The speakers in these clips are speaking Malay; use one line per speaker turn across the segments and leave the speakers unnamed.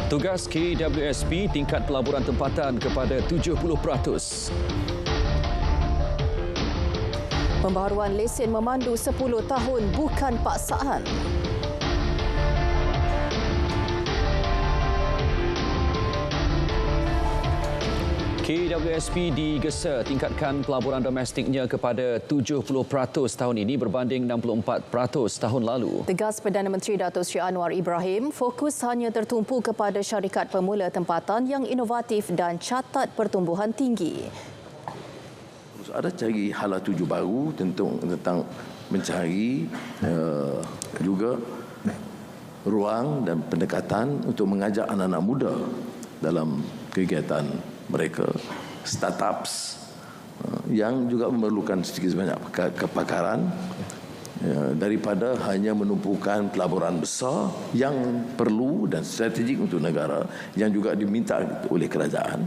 Tugas KWSP tingkat pelaburan tempatan kepada 70%.
Pembaharuan lesen memandu 10 tahun bukan paksaan.
KWSP digesa tingkatkan pelaburan domestiknya kepada 70% tahun ini berbanding 64% tahun lalu.
Tegas Perdana Menteri Datuk Seri Anwar Ibrahim, fokus hanya tertumpu kepada syarikat pemula tempatan yang inovatif dan catat pertumbuhan tinggi.
Ada cari hala tuju baru tentang mencari juga ruang dan pendekatan untuk mengajak anak-anak muda dalam kegiatan mereka, startups yang juga memerlukan sedikit sebanyak kepakaran daripada hanya menumpukan pelaburan besar yang perlu dan strategik untuk negara yang juga diminta oleh kerajaan.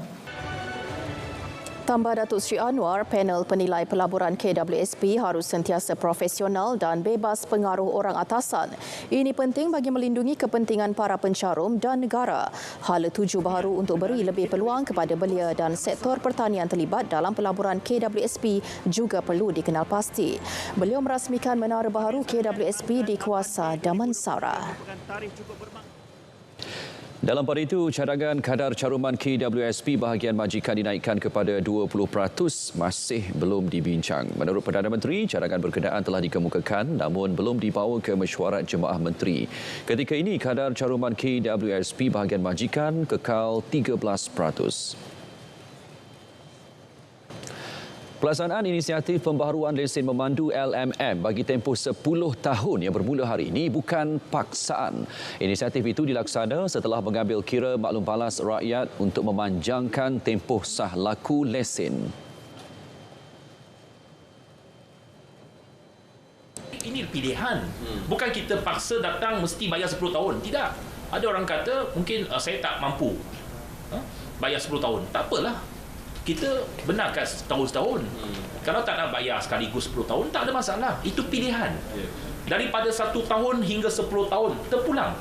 Tambah Datuk Seri Anwar, panel penilai pelaburan KWSP harus sentiasa profesional dan bebas pengaruh orang atasan. Ini penting bagi melindungi kepentingan para pencarum dan negara. Hala tuju baharu untuk beri lebih peluang kepada belia dan sektor pertanian terlibat dalam pelaburan KWSP juga perlu dikenal pasti. Beliau merasmikan menara baharu KWSP di Kuasa Damansara.
Dalam pada itu, cadangan kadar caruman KWSP bahagian majikan dinaikkan kepada 20% masih belum dibincang. Menurut Perdana Menteri, cadangan berkenaan telah dikemukakan namun belum dibawa ke mesyuarat Jemaah Menteri. Ketika ini, kadar caruman KWSP bahagian majikan kekal 13%. Pelaksanaan inisiatif pembaharuan lesen memandu LMM bagi tempoh 10 tahun yang bermula hari ini bukan paksaan. Inisiatif itu dilaksana setelah mengambil kira maklum balas rakyat untuk memanjangkan tempoh sah laku lesen.
Ini pilihan. Bukan kita paksa datang mesti bayar 10 tahun. Tidak. Ada orang kata mungkin saya tak mampu bayar 10 tahun. Tak apalah. Kita benarkan setahun-setahun. Kalau tak nak bayar sekaligus 10 tahun, tak ada masalah. Itu pilihan. Daripada 1 tahun hingga 10 tahun, terpulang.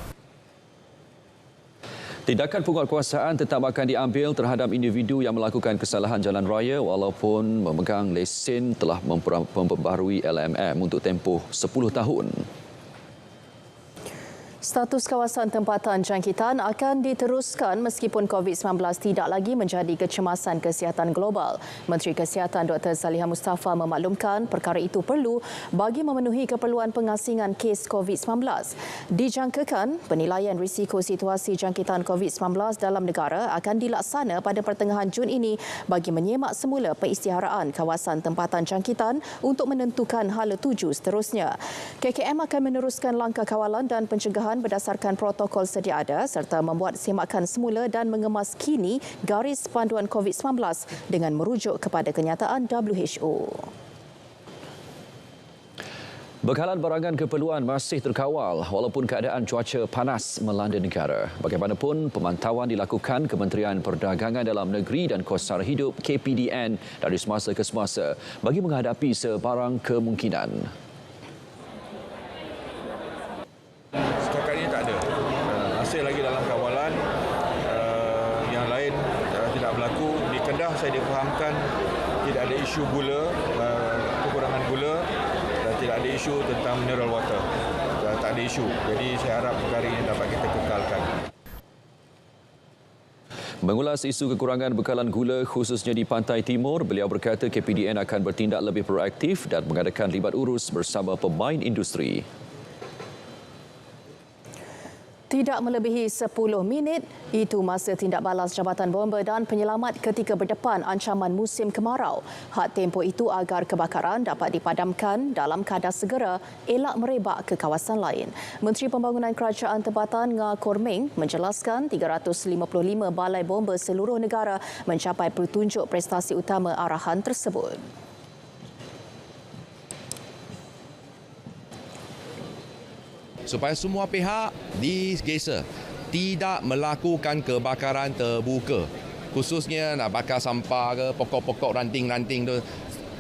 Tindakan penguatkuasaan tetap akan diambil terhadap individu yang melakukan kesalahan jalan raya walaupun memegang lesen telah memperbaharui LMM untuk tempoh 10 tahun.
Status kawasan tempatan jangkitan akan diteruskan meskipun COVID-19 tidak lagi menjadi kecemasan kesihatan global. Menteri Kesihatan Dr. Zaliha Mustafa memaklumkan perkara itu perlu bagi memenuhi keperluan pengasingan kes COVID-19. Dijangkakan penilaian risiko situasi jangkitan COVID-19 dalam negara akan dilaksana pada pertengahan Jun ini bagi menyemak semula pengisytiharaan kawasan tempatan jangkitan untuk menentukan hala tuju seterusnya. KKM akan meneruskan langkah kawalan dan pencegahan berdasarkan protokol sedia ada serta membuat semakan semula dan mengemas kini garis panduan COVID-19 dengan merujuk kepada kenyataan WHO.
Bekalan barangan keperluan masih terkawal walaupun keadaan cuaca panas melanda negara. Bagaimanapun, pemantauan dilakukan Kementerian Perdagangan Dalam Negeri dan Kos Sara Hidup KPDN dari semasa ke semasa bagi menghadapi sebarang kemungkinan.
Setakat ini tak ada. Masih lagi dalam kawalan. Yang lain tidak berlaku. Di Kedah saya difahamkan tidak ada isu gula, kekurangan gula dan tidak ada isu tentang mineral water. Tak ada isu. Jadi saya harap perkara ini dapat kita kekalkan.
Mengulas isu kekurangan bekalan gula khususnya di Pantai Timur, beliau berkata KPDN akan bertindak lebih proaktif dan mengadakan libat urus bersama pemain industri.
Tidak melebihi 10 minit, itu masa tindak balas Jabatan Bomba dan Penyelamat ketika berdepan ancaman musim kemarau. Had tempoh itu agar kebakaran dapat dipadamkan dalam kadar segera, elak merebak ke kawasan lain. Menteri Pembangunan Kerajaan Tempatan Nga Kormeng menjelaskan 355 balai bomba seluruh negara mencapai petunjuk prestasi utama arahan tersebut.
Supaya semua pihak digesa tidak melakukan kebakaran terbuka. Khususnya nak bakar sampah ke pokok-pokok ranting-ranting tu,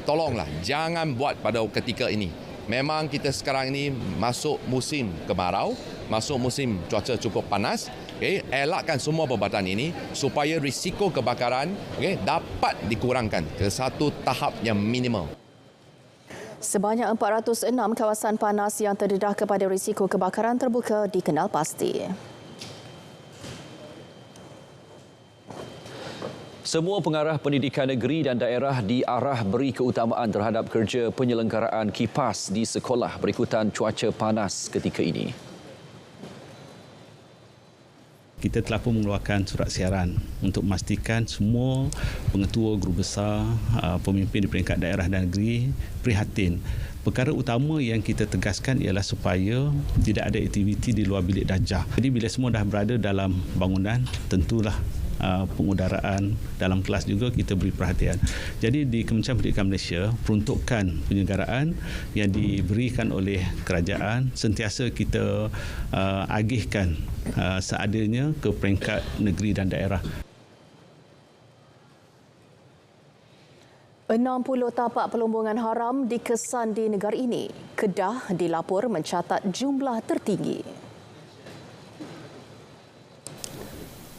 tolonglah jangan buat pada ketika ini. Memang kita sekarang ini masuk musim kemarau masuk musim cuaca cukup panas, elakkan semua perubatan ini supaya risiko kebakaran dapat dikurangkan ke satu tahap yang minimal.
Sebanyak 406 kawasan panas yang terdedah kepada risiko kebakaran terbuka dikenal pasti.
Semua pengarah pendidikan negeri dan daerah diarah beri keutamaan terhadap kerja penyelenggaraan kipas di sekolah berikutan cuaca panas ketika ini.
Kita telah pun mengeluarkan surat siaran untuk memastikan semua pengetua, guru besar, pemimpin di peringkat daerah dan negeri prihatin. Perkara utama yang kita tegaskan ialah supaya tidak ada aktiviti di luar bilik darjah. Jadi bila semua dah berada dalam bangunan, tentulah pengudaraan dalam kelas juga kita beri perhatian. Jadi di Kementerian Pendidikan Malaysia, peruntukan penyelenggaraan yang diberikan oleh kerajaan sentiasa kita agihkan seadanya ke peringkat negeri dan daerah.
60 tapak pelumbungan haram dikesan di negara ini. Kedah dilapor mencatat jumlah tertinggi.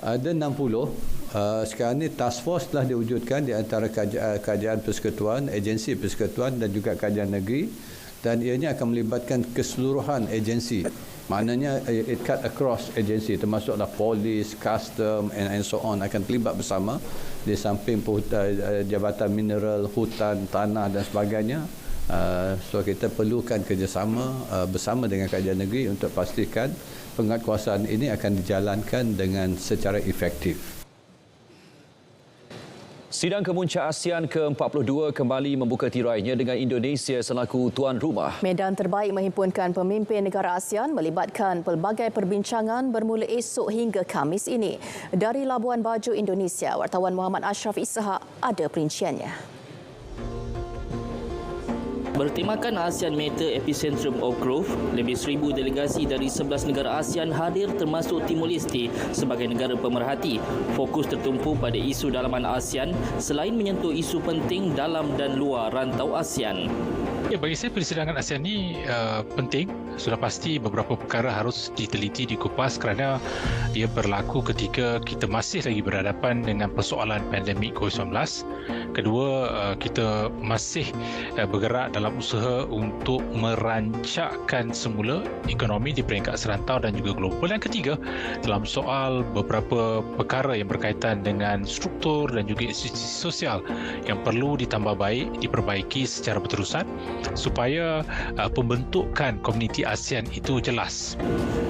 Ada 60. Sekarang ini task force telah diwujudkan di antara kerajaan persekutuan, agensi persekutuan dan juga kerajaan negeri, dan ianya akan melibatkan keseluruhan agensi. Maknanya it cut across agensi, termasuklah polis, custom and so on akan terlibat bersama di samping jabatan mineral, hutan, tanah dan sebagainya. So kita perlukan kerjasama bersama dengan kerajaan negeri untuk pastikan penguatkuasaan ini akan dijalankan dengan secara efektif.
Sidang Kemuncak ASEAN ke-42 kembali membuka tirainya dengan Indonesia selaku tuan rumah.
Medan terbaik menghimpunkan pemimpin negara ASEAN melibatkan pelbagai perbincangan bermula esok hingga Khamis ini. Dari Labuan Bajo, Indonesia, wartawan Muhammad Ashraf Ishak ada perinciannya.
Bertemakan ASEAN Matter Epicentrum of Growth, lebih 1,000 delegasi dari 11 negara ASEAN hadir termasuk Timor Leste sebagai negara pemerhati. Fokus tertumpu pada isu dalaman ASEAN selain menyentuh isu penting dalam dan luar rantau ASEAN.
Ya, bagi saya persidangan ASEAN ini penting. Sudah pasti beberapa perkara harus diteliti, dikupas kerana ia berlaku ketika kita masih lagi berhadapan dengan persoalan pandemik COVID-19. Kedua, kita masih bergerak dalam usaha untuk merancakkan semula ekonomi di peringkat serantau dan juga global. Dan ketiga, dalam soal beberapa perkara yang berkaitan dengan struktur dan juga institusi sosial yang perlu ditambah baik, diperbaiki secara berterusan supaya pembentukan komuniti ASEAN itu jelas.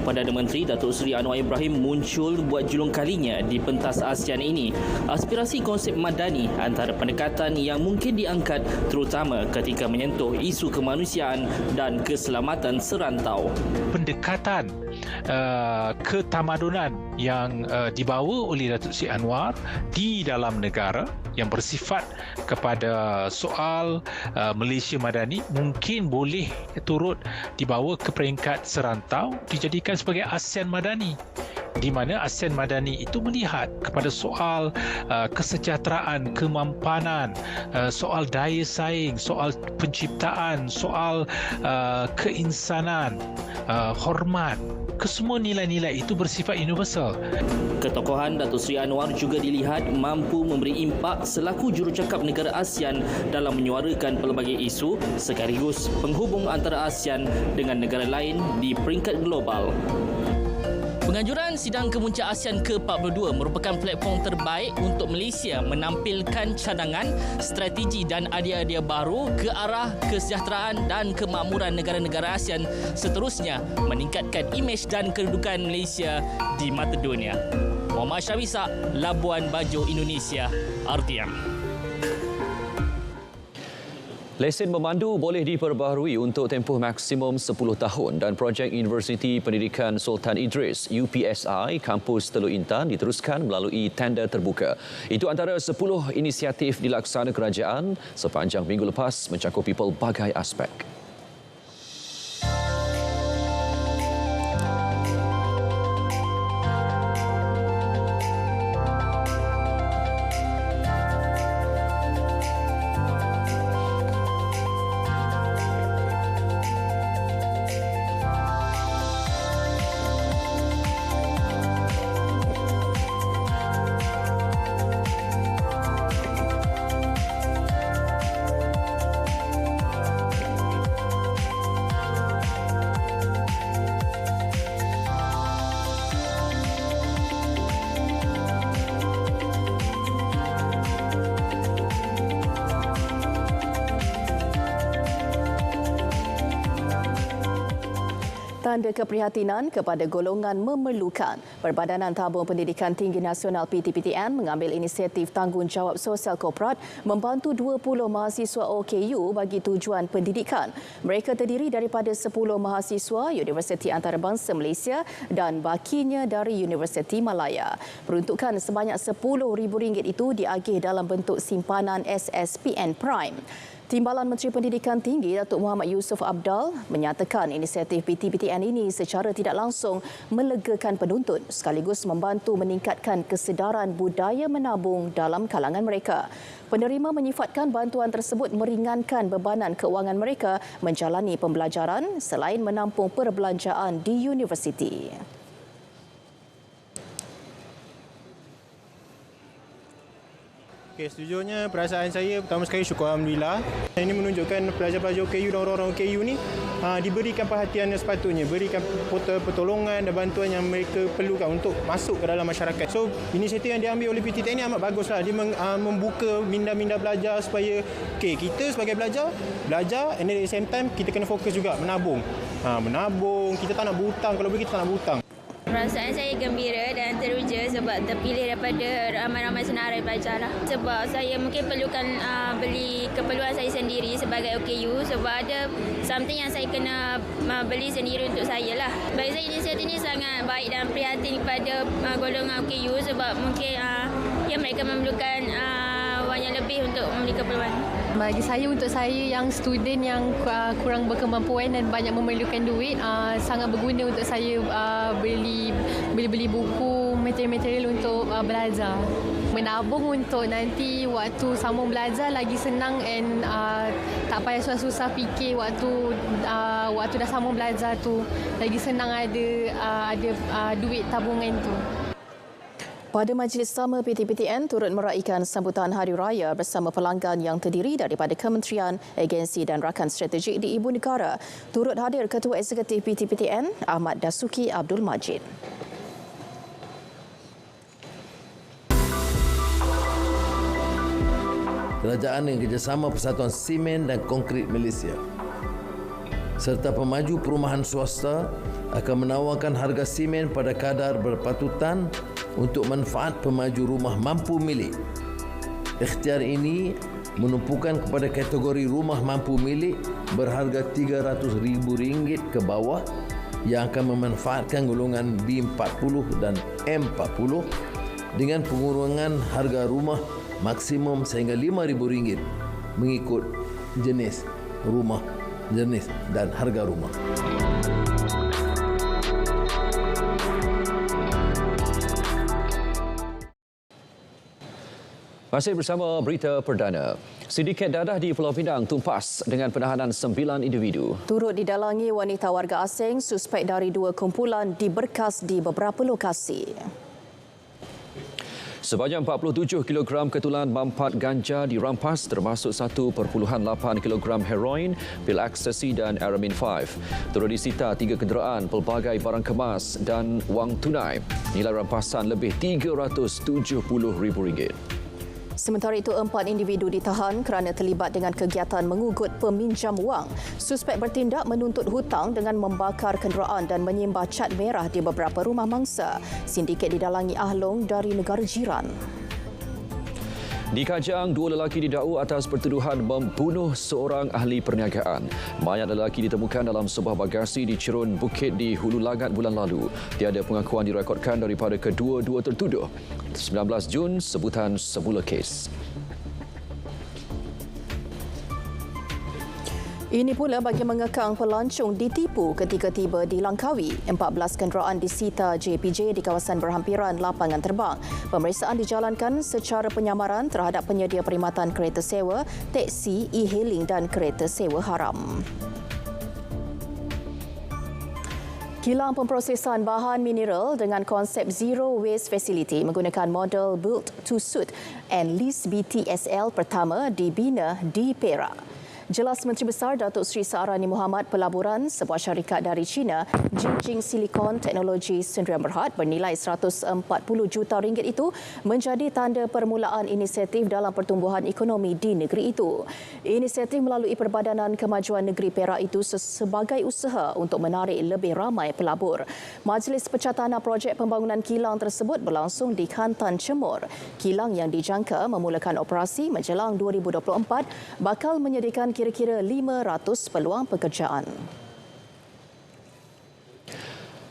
Perdana Menteri Datuk Seri Anwar Ibrahim muncul buat julung kalinya di pentas ASEAN ini. Aspirasi konsep madani antara pendekatan yang mungkin diangkat terutama ketika menyentuh isu kemanusiaan dan keselamatan serantau.
Pendekatan ketamadunan yang dibawa oleh Datuk Seri Anwar di dalam negara yang bersifat kepada soal Malaysia Madani mungkin boleh turut dibawa ke peringkat serantau, dijadikan sebagai ASEAN Madani, di mana ASEAN Madani itu melihat kepada soal kesejahteraan, kemampanan, soal daya saing, soal penciptaan, soal keinsanan, hormat. Kesemua nilai-nilai itu bersifat universal.
Ketokohan Datuk Seri Anwar juga dilihat mampu memberi impak selaku jurucakap negara ASEAN dalam menyuarakan pelbagai isu sekaligus penghubung antara ASEAN dengan negara lain di peringkat global. Penganjuran Sidang Kemuncak ASEAN ke-42 merupakan platform terbaik untuk Malaysia menampilkan cadangan, strategi dan idea-idea baru ke arah kesejahteraan dan kemakmuran negara-negara ASEAN, seterusnya meningkatkan imej dan kedudukan Malaysia di mata dunia. Muhammad Ashraf Ishak, Labuan Bajo, Indonesia, RTM.
Lesen memandu boleh diperbaharui untuk tempoh maksimum 10 tahun dan projek Universiti Pendidikan Sultan Idris UPSI Kampus Teluk Intan diteruskan melalui tender terbuka. Itu antara 10 inisiatif dilaksana kerajaan sepanjang minggu lepas mencakupi pelbagai aspek.
Tanda keprihatinan kepada golongan memerlukan. Perbadanan Tabung Pendidikan Tinggi Nasional PTPTN mengambil inisiatif tanggungjawab sosial korporat membantu 20 mahasiswa OKU bagi tujuan pendidikan. Mereka terdiri daripada 10 mahasiswa Universiti Antarabangsa Malaysia dan bakinya dari Universiti Malaya. Peruntukan sebanyak RM10,000 itu diagih dalam bentuk simpanan SSPN Prime. Timbalan Menteri Pendidikan Tinggi Datuk Muhammad Yusof Abdal menyatakan inisiatif PTPTN ini secara tidak langsung melegakan penuntut sekaligus membantu meningkatkan kesedaran budaya menabung dalam kalangan mereka. Penerima menyifatkan bantuan tersebut meringankan bebanan keuangan mereka menjalani pembelajaran selain menampung perbelanjaan di universiti.
Okey, sejujurnya perasaan saya pertama sekali syukur Alhamdulillah. Ini menunjukkan pelajar-pelajar OKU dan orang-orang OKU ni diberikan perhatian yang sepatutnya, berikan pertolongan dan bantuan yang mereka perlukan untuk masuk ke dalam masyarakat. So, inisiatif yang diambil oleh PTPTN ini amat baguslah. Dia membuka minda-minda pelajar supaya kita sebagai pelajar and at the same time kita kena fokus juga menabung. Menabung, kita tak nak berhutang, kalau boleh kita tak nak berhutang.
Perasaan saya gembira dan teruja sebab terpilih daripada ramai-ramai senarai pelajar lah. Sebab saya mungkin perlukan beli keperluan saya sendiri sebagai OKU sebab ada something yang saya kena beli sendiri untuk saya lah. Bagi saya inisiatif ini sangat baik dan prihatin kepada golongan OKU sebab mungkin mereka memerlukan wang yang lebih untuk membeli keperluan.
Bagi saya, untuk saya yang student yang kurang berkemampuan dan banyak memerlukan duit, sangat berguna untuk saya beli buku, material-material untuk belajar. Menabung untuk nanti waktu sambung belajar lagi senang and tak payah susah-susah fikir waktu dah sambung belajar tu. Lagi senang ada duit tabungan tu.
Pada majlis sama, PTPTN turut meraihkan sambutan Hari Raya bersama pelanggan yang terdiri daripada kementerian, agensi dan rakan strategik di Ibu Negara. Turut hadir Ketua Eksekutif PTPTN, Ahmad Dasuki Abdul Majid.
Kerajaan dengan kerjasama Persatuan Simen dan Konkrit Malaysia serta pemaju perumahan swasta akan menawarkan harga simen pada kadar berpatutan untuk manfaat pemaju rumah mampu milik. Ikhtiar ini menumpukan kepada kategori rumah mampu milik berharga RM300,000 ke bawah yang akan memanfaatkan golongan B40 dan M40 dengan pengurangan harga rumah maksimum sehingga RM5,000 mengikut jenis rumah, jenis dan harga rumah.
Masih bersama berita perdana. Sindiket dadah di Pulau Pinang tumpas dengan penahanan 9 individu.
Turut didalangi wanita warga asing, suspek dari 2 kumpulan diberkas di beberapa lokasi.
Sebanyak 47 kg ketulan mampat ganja dirampas termasuk 1.8 kg heroin, pil ekstasi dan Aramin 5. Turut disita 3 kenderaan, pelbagai barang kemas dan wang tunai. Nilai rampasan lebih RM370,000.
Sementara itu, 4 individu ditahan kerana terlibat dengan kegiatan mengugut peminjam wang. Suspek bertindak menuntut hutang dengan membakar kenderaan dan menyembah cat merah di beberapa rumah mangsa. Sindiket didalangi ahlong dari negara jiran.
Di Kajang, 2 lelaki didakwa atas pertuduhan membunuh seorang ahli perniagaan. Mayat lelaki ditemukan dalam sebuah bagasi di Cerun Bukit di Hulu Langat bulan lalu. Tiada pengakuan direkodkan daripada kedua-dua tertuduh. 19 Jun, sebutan semula kes.
Ini pula bagi mengekang pelancong ditipu ketika tiba di Langkawi. 14 kenderaan disita JPJ di kawasan berhampiran lapangan terbang. Pemeriksaan dijalankan secara penyamaran terhadap penyedia perkhidmatan kereta sewa, teksi, e-hailing dan kereta sewa haram. Kilang pemprosesan bahan mineral dengan konsep Zero Waste Facility menggunakan model Built to Suit and Lease BTSL pertama dibina di Perak. Jelas Menteri Besar Datuk Seri Saarani Muhammad Pelaburan, sebuah syarikat dari China, Jingjing Silicon Technology Sdn Bhd bernilai 140 juta ringgit itu menjadi tanda permulaan inisiatif dalam pertumbuhan ekonomi di negeri itu. Inisiatif melalui Perbadanan Kemajuan Negeri Perak itu sebagai usaha untuk menarik lebih ramai pelabur. Majlis Pecatana projek pembangunan kilang tersebut berlangsung di Kantan Cemor. Kilang yang dijangka memulakan operasi menjelang 2024 bakal menyediakan kira-kira 500 peluang pekerjaan.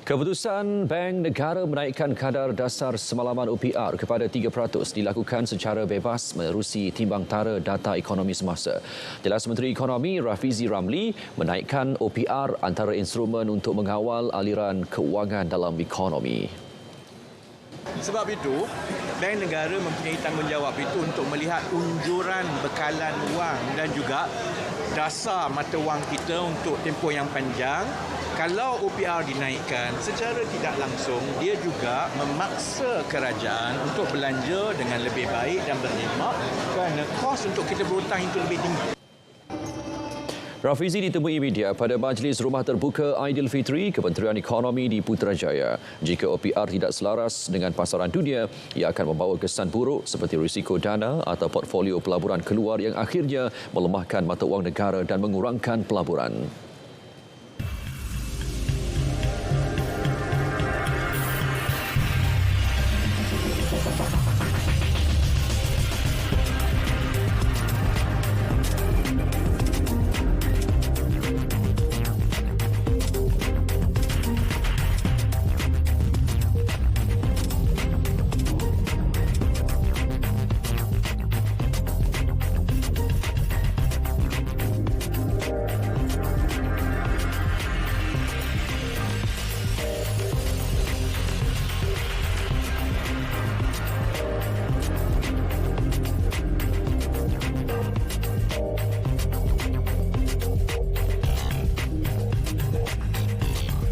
Keputusan Bank Negara menaikkan kadar dasar semalaman OPR kepada 3% dilakukan secara bebas menerusi timbang tara data ekonomi semasa. Jelas Menteri Ekonomi Rafizi Ramli menaikkan OPR antara instrumen untuk mengawal aliran kewangan dalam ekonomi.
Sebab itu, Bank Negara mempunyai tanggungjawab itu untuk melihat unjuran bekalan wang dan juga dasar mata wang kita untuk tempoh yang panjang. Kalau OPR dinaikkan, secara tidak langsung dia juga memaksa kerajaan untuk belanja dengan lebih baik dan berkhidmat kerana kos untuk kita berhutang itu lebih tinggi.
Rafizi ditemui media pada Majlis Rumah Terbuka Aidilfitri Kementerian Ekonomi di Putrajaya. Jika OPR tidak selaras dengan pasaran dunia, ia akan membawa kesan buruk seperti risiko dana atau portfolio pelaburan keluar yang akhirnya melemahkan mata wang negara dan mengurangkan pelaburan.